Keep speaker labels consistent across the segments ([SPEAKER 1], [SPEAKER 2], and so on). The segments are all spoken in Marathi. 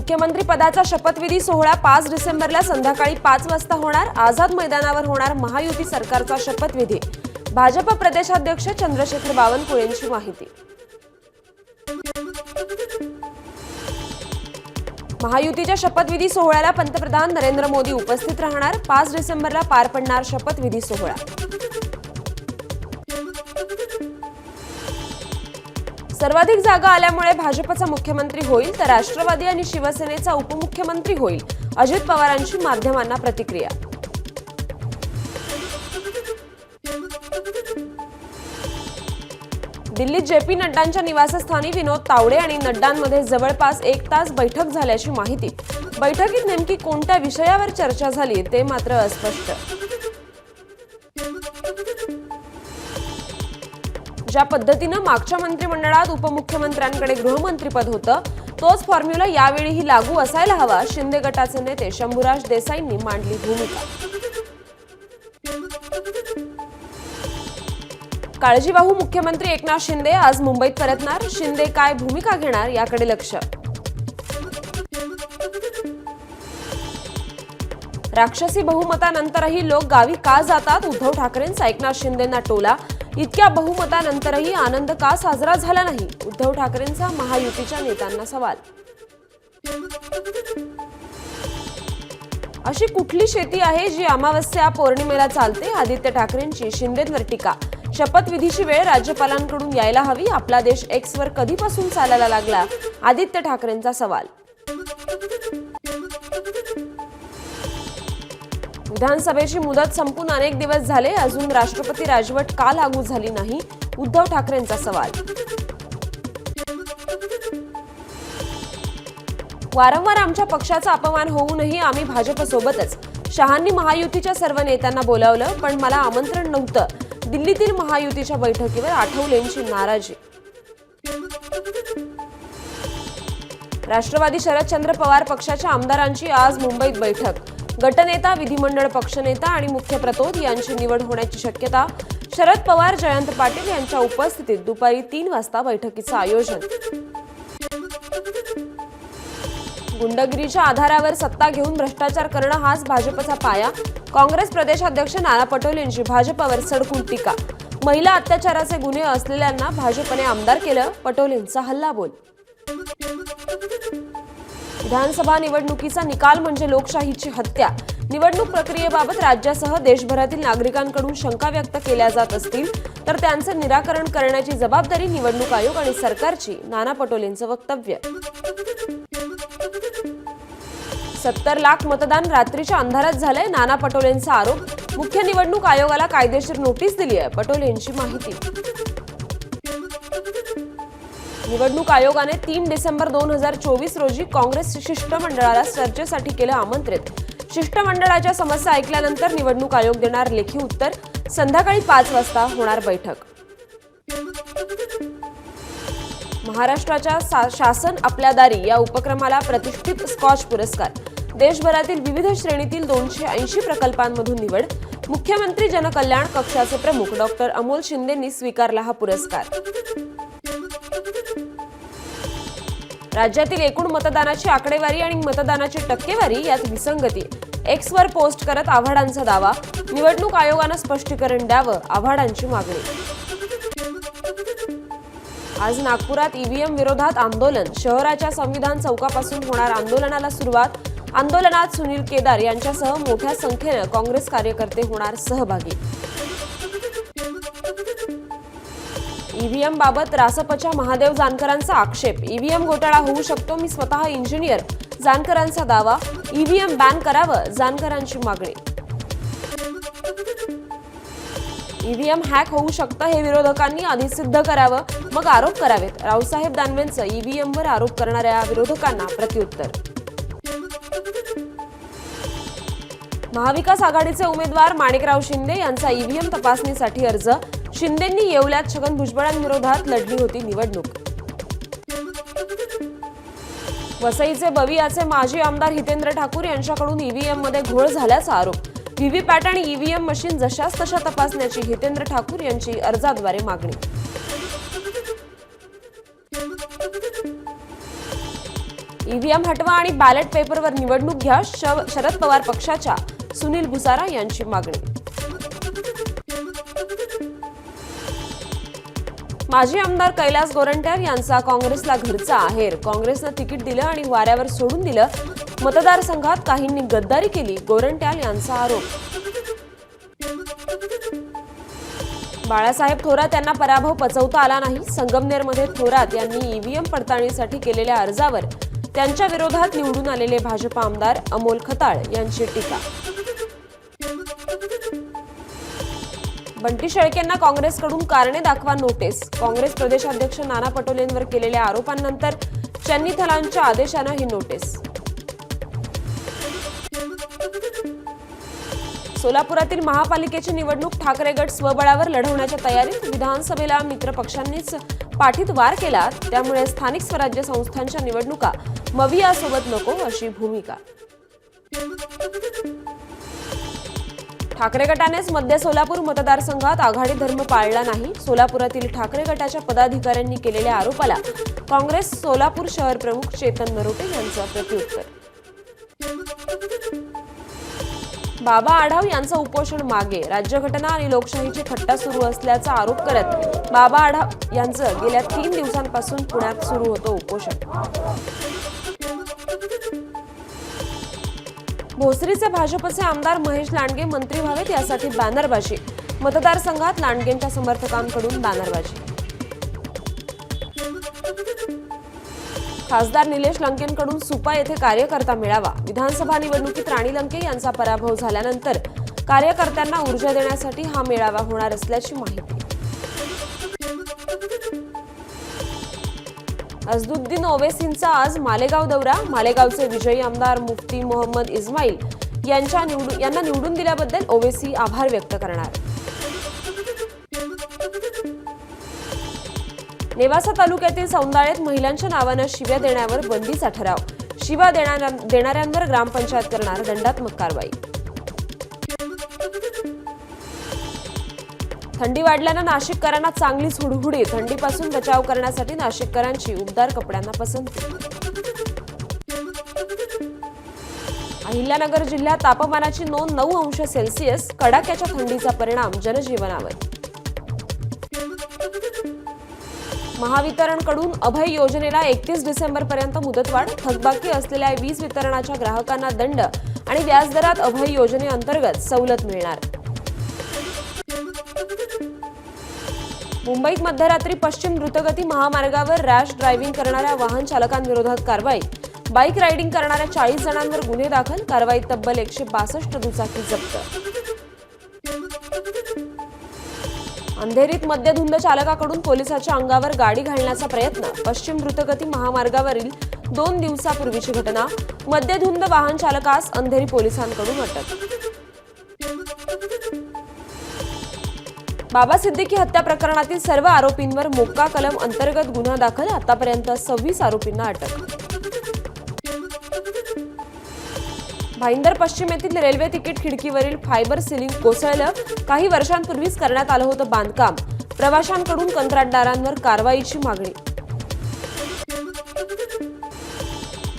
[SPEAKER 1] मुख्यमंत्री पदाचा शपथविधी सोहळा 5 डिसेंबरला संध्याकाळी 5 वाजता होणार। आझाद मैदानावर होणार महायुती सरकारचा शपथविधी। भाजप प्रदेशाध्यक्ष चंद्रशेखर बावनकुळेंची माहिती। महायुतीच्या शपथविधी सोहळ्याला पंतप्रधान नरेंद्र मोदी उपस्थित राहणार। 5 डिसेंबरला पार पडणार शपथविधी सोहळा। सर्वाधिक जागा आल्यामुळे भाजपचा मुख्यमंत्री होईल तर राष्ट्रवादी आणि शिवसेनेचा उपमुख्यमंत्री होईल, अजित पवारांची माध्यमांना प्रतिक्रिया। दिल्लीत जेपी नड्डांच्या निवासस्थानी विनोद तावडे आणि नड्डांमध्ये जवळपास 1 तास बैठक झाल्याची माहिती। बैठकीत नेमकी कोणत्या विषयावर चर्चा झाली ते मात्र अस्पष्ट। ज्या पद्धतीने मागच्या मंत्रिमंडळात उपमुख्यमंत्र्यांकडे गृहमंत्रीपद होतं तोच फॉर्म्युला यावेळीही लागू असायला हवा, शिंदे गटाचे नेते शंभूराज देसाईंनी मांडली भूमिका। काळजीवाहू मुख्यमंत्री एकनाथ शिंदे आज मुंबईत परतणार। शिंदे काय भूमिका घेणार याकडे लक्ष। राक्षसी बहुमतानंतरही लोक गावी का जातात? उद्धव ठाकरेंचा एकनाथ शिंदेंना टोला। इतक्या बहुमतानंतरही आनंद का साजरा झाला नाही? उद्धव ठाकरेंचा महायुतीच्या नेत्यांना सवाल। अशी कुठली शेती आहे जी अमावस्या पौर्णिमेला चालते? आदित्य ठाकरेंची शिंदेंवर टीका। शपथविधीची वेळ राज्यपालांकडून यायला हवी। आपला देश एक्स वर कधीपासून चालायला लागला? आदित्य ठाकरेंचा सवाल। विधानसभेची मुदत संपून अनेक दिवस झाले, अजून राष्ट्रपती राजवट का लागू झाली नाही? उद्धव ठाकरेंचा सवाल। वारंवार आमच्या पक्षाचा अपमान होऊनही आम्ही भाजपसोबतच। शहांनी महायुतीच्या सर्व नेत्यांना बोलावलं पण मला आमंत्रण नव्हतं। दिल्लीतील महायुतीच्या बैठकीवर आठवलेंची नाराजी। राष्ट्रवादी शरदचंद्र पवार पक्षाच्या आमदारांची आज मुंबईत बैठक। गटनेता, विधिमंडळ पक्षनेता आणि मुख्य प्रतोद यांची निवड होण्याची शक्यता। शरद पवार, जयंत पाटील यांच्या उपस्थितीत दुपारी 3 वाजता बैठकीचं आयोजन। गुंडगिरीच्या आधारावर सत्ता घेऊन भ्रष्टाचार करणं हाच भाजपचा पाया। काँग्रेस प्रदेशाध्यक्ष नाना पटोलेंची भाजपवर सडकून टीका। महिला अत्याचाराचे गुन्हे असलेल्यांना भाजपने आमदार केलं, पटोलेंचा हल्लाबोल। विधानसभा निवडणुकीचा निकाल म्हणजे लोकशाहीची हत्या। निवडणूक प्रक्रियेबाबत राज्यासह देशभरातील नागरिकांकडून शंका व्यक्त केल्या जात असतील तर त्यांचे निराकरण करण्याची जबाबदारी निवडणूक आयोग आणि सरकारची, नाना पटोलेंचं वक्तव्य। 70 लाख मतदान रात्रीच्या अंधारात झालंय, नाना पटोलेंचा आरोप। मुख्य निवडणूक आयोगाला कायदेशीर नोटीस दिली आहे, पटोलेंची माहिती। निवडणूक आयोगाने 3 डिसेंबर 2024 रोजी काँग्रेस शिष्टमंडळाला चर्चेसाठी केलं आमंत्रित। शिष्टमंडळाच्या समस्या ऐकल्यानंतर निवडणूक आयोग देणार लेखी उत्तर। संध्याकाळी 5 वाजता होणार बैठक। महाराष्ट्राच्या शासन आपल्या दारी या उपक्रमाला प्रतिष्ठित स्कॉच पुरस्कार। देशभरातील विविध श्रेणीतील 280 प्रकल्पांमधून निवड। मुख्यमंत्री जनकल्याण कक्षाचे प्रमुख डॉक्टर अमोल शिंदेंनी स्वीकारला हा पुरस्कार। राज्यातील एकूण मतदानाची आकडेवारी आणि मतदानाची टक्केवारी यात विसंगती। एक्स वर पोस्ट करत आव्हाडांचा दावा। निवडणूक आयोगानं स्पष्टीकरण द्यावं, आव्हाडांची मागणी। आज नागपुरात ईव्हीएम विरोधात आंदोलन। शहराच्या संविधान चौकापासून होणार आंदोलनाला सुरुवात। आंदोलनात सुनील केदार यांच्यासह मोठ्या संख्येनं काँग्रेस कार्यकर्ते होणार सहभागी। ईव्हीएम बाबत रासपच्या महादेव जानकरांचा आक्षेप। ईव्हीएम घोटाळा होऊ शकतो, मी स्वतः इंजिनियर, जानकरांचा दावा। ईव्हीएम बॅन करावं, जानकरांची मागणी। ईव्हीएम हॅक होऊ शकतं हे विरोधकांनी आधी सिद्ध करावं, मग आरोप करावेत। रावसाहेब दानवेंचं ईव्हीएमवर आरोप करणाऱ्या विरोधकांना प्रत्युत्तर। महाविकास आघाडीचे उमेदवार माणिकराव शिंदे यांचा ईव्हीएम तपासणीसाठी अर्ज। शिंदेंनी येवल्यात छगन भुजबळांविरोधात लढली होती निवडणूक। वसईचे बवियाचे माजी आमदार हितेंद्र ठाकूर यांच्याकडून ईव्हीएम मध्ये घोळ झाल्याचा आरोप। व्हीव्हीपॅट आणि ईव्हीएम मशीन जशास तशा तपासण्याची हितेंद्र ठाकूर यांची अर्जाद्वारे मागणी। ईव्हीएम हटवा आणि बॅलेट पेपरवर निवडणूक घ्या, शरद पवार पक्षाच्या सुनील भुसारा यांची मागणी. माजी आमदार कैलास गोरंट्याल यांचा काँग्रेसला घरचा आहेर. काँग्रेसनं तिकीट दिलं आणि वाऱ्यावर सोडून दिलं. मतदारसंघात काहींनी गद्दारी केली, गोरंट्याल यांचा आरोप. बाळासाहेब थोरात यांना पराभव पचवता आला नाही. संगमनेरमध्ये थोरात यांनी ईव्हीएम पडताळणीसाठी केलेल्या अर्जावर त्यांच्या विरोधात निवडून आलेले भाजप आमदार अमोल खताळ यांची टीका. बंटी शेळकेंना काँग्रेसकडून कारणे दाखवा नोटीस. काँग्रेस प्रदेशाध्यक्ष नाना पटोलेंवर केलेल्या आरोपांनंतर चन्नी थलांच्या आदेशानं ही नोटीस. सोलापुरातील महापालिकेची निवडणूक ठाकरे गट स्वबळावर लढवण्याच्या तयारीत. विधानसभेला मित्र पक्षांनीच पाठीत वार केला, त्यामुळे स्थानिक स्वराज्य संस्थांच्या निवडणुका मवियासोबत नको अशी भूमिका. ठाकरे गटानेच मध्य सोलापूर मतदारसंघात आघाडी धर्म पाळला नाही. सोलापुरातील ठाकरे गटाच्या पदाधिकाऱ्यांनी केलेल्या आरोपाला काँग्रेस सोलापूर शहर प्रमुख चेतन नरोटे यांचं प्रत्युत्तर. बाबा आढाव यांचं उपोषण मागे. राज्यघटना आणि लोकशाहीची थट्टा सुरू असल्याचा आरोप करत बाबा आढाव यांचं गेल्या 3 दिवसांपासून पुण्यात सुरू होतं उपोषण. भोसरीचे भाजपचे आमदार महेश लांडगे मंत्री व्हावेत यासाठी बॅनरबाजी. मतदारसंघात लांडगेंच्या समर्थकांकडून बॅनरबाजी. खासदार निलेश लंकेंकडून सुपा येथे कार्यकर्ता मेळावा. विधानसभा निवडणुकीत राणी लंके यांचा पराभव झाल्यानंतर कार्यकर्त्यांना ऊर्जा देण्यासाठी हा मेळावा होणार असल्याची माहिती. अझदुद्दीन ओवेसींचा आज मालेगाव दौरा. मालेगावचे विजयी आमदार मुफ्ती मोहम्मद इस्माईल यांना निवडून दिल्याबद्दल ओवेसी आभार व्यक्त करणार. नेवासा तालुक्यातील सौंदाळ्यात महिलांच्या नावानं शिव्या देण्यावर बंदीचा ठराव. शिव्या देणाऱ्यांवर ग्रामपंचायत करणार दंडात्मक कारवाई. थंडी वाढल्यानं नाशिककरांना चांगलीच हुडहुडी. थंडीपासून बचाव करण्यासाठी नाशिककरांची उबदार कपड्यांना पसंती. अहिल्यानगर जिल्ह्यात तापमानाची नोंद 9 अंश सेल्सिअस. कडाक्याच्या थंडीचा परिणाम जनजीवनावर. महावितरणकडून अभय योजनेला 31 डिसेंबरपर्यंत मुदतवाढ. थकबाकी असलेल्या वीज वितरणाच्या ग्राहकांना दंड आणि व्याजदरात अभय योजनेअंतर्गत सवलत मिळणार. मुंबईत मध्यरात्री पश्चिम द्रुतगती महामार्गावर रॅश ड्रायव्हिंग करणाऱ्या वाहन चालकांविरोधात कारवाई. बाईक रायडिंग करणाऱ्या 40 जणांवर गुन्हे दाखल. कारवाईत तब्बल 162 दुचाकी जप्त. अंधेरीत मद्यधुंद चालकाकडून पोलिसाच्या अंगावर गाडी घालण्याचा प्रयत्न. पश्चिम द्रुतगती महामार्गावरील 2 दिवसापूर्वीची घटना. मद्यधुंद वाहन चालकास अंधेरी पोलिसांकडून अटक. बाबा सिद्दीकी हत्या प्रकरणातील सर्व आरोपींवर मोक्का कलम अंतर्गत गुन्हा दाखल. आतापर्यंत 26 आरोपींना अटक. भाईंदर पश्चिम येथील रेल्वे तिकीट खिडकीवरील फायबर सिलिंग कोसळलं. काही वर्षांपूर्वीच करण्यात आलं होतं बांधकाम. प्रवाशांकडून कंत्राटदारांवर कारवाईची मागणी.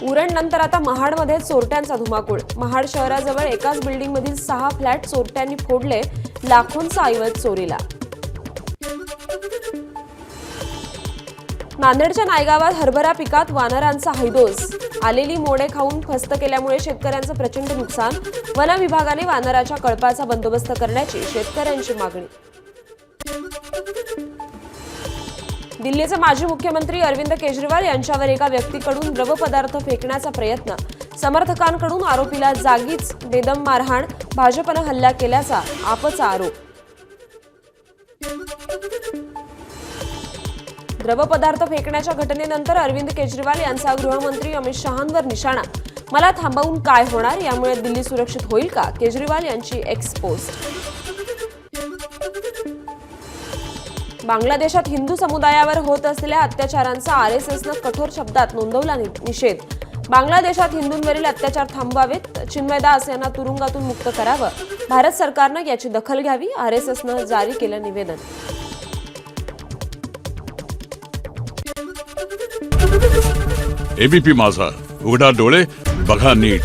[SPEAKER 1] उरण नंतर आता महाडमध्ये चोरट्यांचा धुमाकूळ. महाड शहराजवळ एकाच बिल्डिंगमधील 6 फ्लॅट चोरट्यांनी फोडले. लाखोंचा ऐवज चोरीला. नांदेडच्या नायगावात हरभरा पिकात वानरांचा हैदोस. आलेली मोडे खाऊन फस्त केल्यामुळे शेतकऱ्यांचं प्रचंड नुकसान. वन विभागाने वानराच्या कळपाचा बंदोबस्त करण्याची शेतकऱ्यांची मागणी. दिल्लीचे माजी मुख्यमंत्री अरविंद केजरीवाल यांच्यावर एका व्यक्तीकडून द्रवपदार्थ फेकण्याचा प्रयत्न. समर्थकांकडून आरोपीला जागीच बेदम मारहाण. भाजपनं हल्ला केल्याचा आपचा आरोप. द्रवपदार्थ फेकण्याच्या घटनेनंतर अरविंद केजरीवाल यांचा गृहमंत्री अमित शहांवर निशाणा. मला थांबवून काय होणार, यामुळे दिल्ली सुरक्षित होईल का? केजरीवाल यांची एक्स पोस्ट. बांगलादेशात हिंदू समुदायावर होत असलेल्या अत्याचारांचा आरएसएसनं कठोर शब्दात नोंदवला निषेध. बांगलादेशात हिंदूंवरील अत्याचार थांबवावेत. चिन्मय दास यांना तुरुंगातून मुक्त करावं. भारत सरकारनं याची दखल घ्यावी. आरएसएसनं जारी केलं निवेदन.
[SPEAKER 2] एबीपी माझा, उघडा डोळे बघा नीट.